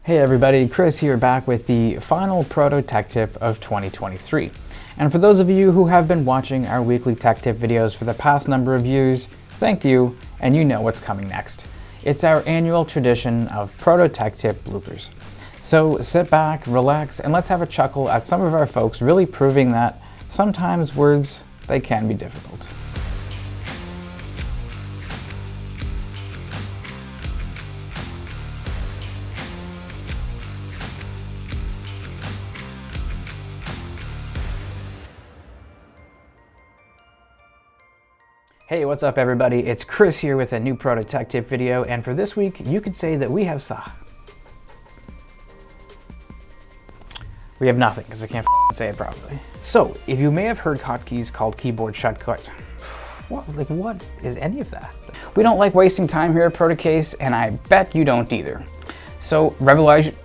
Hey everybody, Chris here, back with the final Proto Tech Tip of 2023. And for those of you who have been watching our weekly tech tip videos for the past number of years, thank you, and you know what's coming next. It's our annual tradition of Proto Tech Tip bloopers. So sit back, relax, and let's have a chuckle at some of our folks really proving that sometimes words, they can be difficult. Hey, what's up everybody? It's Chris here with a new Proto Tech Tip video, and for this week, you could say that we have nothing, because I can't say it properly. So, if you may have heard hotkeys called keyboard shortcut, what is any of that? We don't like wasting time here at Protocase, and I bet you don't either. So, revelation,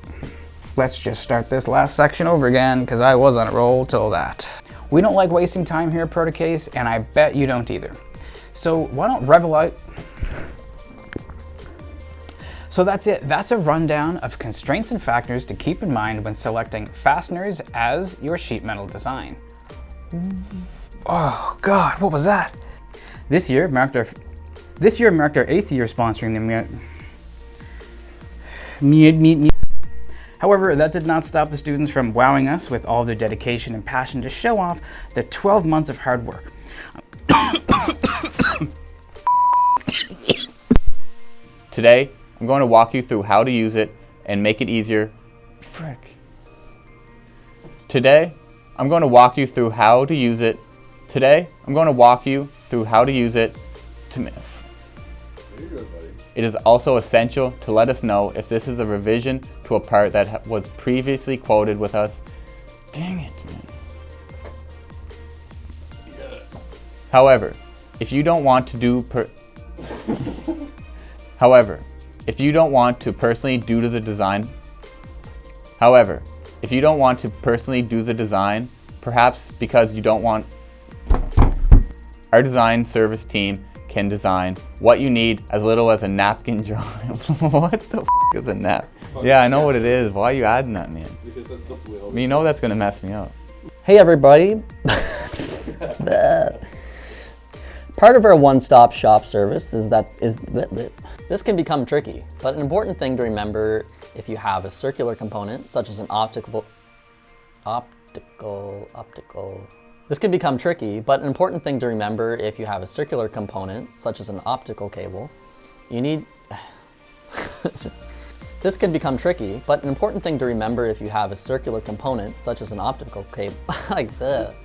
let's just start this last section over again, because I was on a roll till that. We don't like wasting time here at Protocase, and I bet you don't either. So why don't So that's it. That's a rundown of constraints and factors to keep in mind when selecting fasteners as your sheet metal design. Oh God, what was that? This year marked our 8th year sponsoring the However, that did not stop the students from wowing us with all their dedication and passion to show off the 12 months of hard work. Today, I'm going to walk you through how to use it and make it easier. Today, I'm going to walk you through how to use it. Today, I'm going to walk you through how to use it to It is also essential to let us know if this is a revision to a part that was previously quoted with us. Dang it, man. However, if you don't want to personally do the design, perhaps because you don't want, our design service team can design what you need as little as a napkin drawing. What the is a nap? Yeah, I know what it is. Why are you adding that, man? Because that's something we always. You know that's gonna mess me up. Hey everybody. Part of our one-stop shop service this can become tricky, but an important thing to remember if you have a circular component, such as an This can become tricky, but an important thing to remember if you have a circular component, such as an optical cable, you need... This can become tricky, but an important thing to remember if you have a circular component, such as an optical cable, like the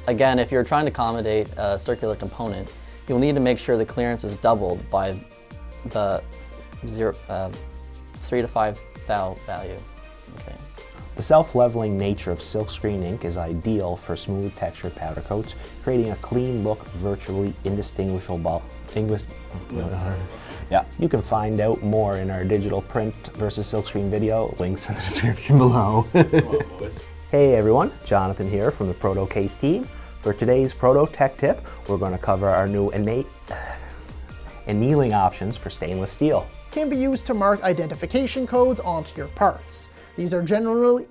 Again, if you're trying to accommodate a circular component, you'll need to make sure the clearance is doubled by the 3 to 5 thou value. Okay. The self-leveling nature of silkscreen ink is ideal for smooth textured powder coats, creating a clean look, virtually indistinguishable. Yeah, you can find out more in our digital print versus silkscreen video, links in the description below. Hey everyone, Jonathan here from the Protocase team. For today's Proto Tech Tip, we're going to cover our new annealing options for stainless steel. Can be used to mark identification codes onto your parts. These are generally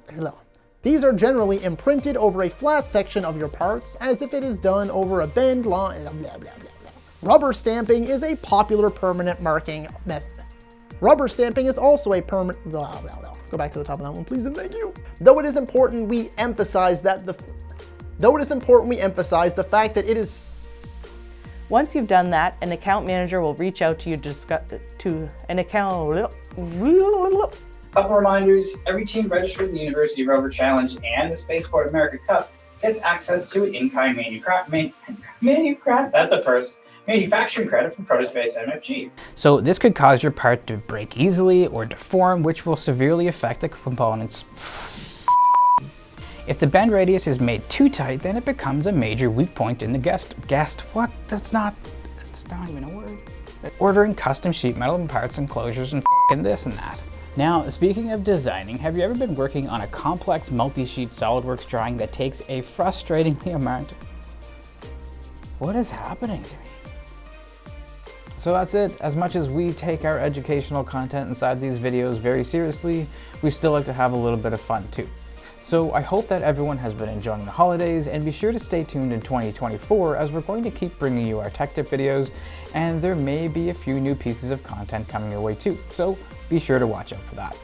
imprinted over a flat section of your parts as if it is done over a bend line. Blah, blah, blah, blah. Rubber stamping is a popular permanent marking method. Rubber stamping is also a permanent. Blah, blah, blah. Go back to the top of that one, please, and thank you. Though it is important we emphasize the fact that it is. Once you've done that, an account manager will reach out to you Couple reminders: every team registered in the University Rover Challenge and the Spaceport America Cup gets access to in-kind manufacturing credit from Protospace MFG. So this could cause your part to break easily or deform, which will severely affect the components. If the bend radius is made too tight, then it becomes a major weak point in the what? That's not even a word. Ordering custom sheet metal and parts and closures and this and that. Now, speaking of designing, have you ever been working on a complex multi-sheet SolidWorks drawing that takes a frustratingly amount? What is happening to me? So that's it. As much as we take our educational content inside these videos very seriously, we still like to have a little bit of fun too. So I hope that everyone has been enjoying the holidays, and be sure to stay tuned in 2024 as we're going to keep bringing you our tech tip videos, and there may be a few new pieces of content coming your way too. So be sure to watch out for that.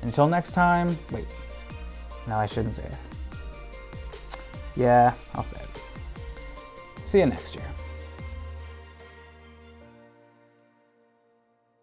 Until next time, wait, no, I shouldn't say it. Yeah, I'll say it. See you next year.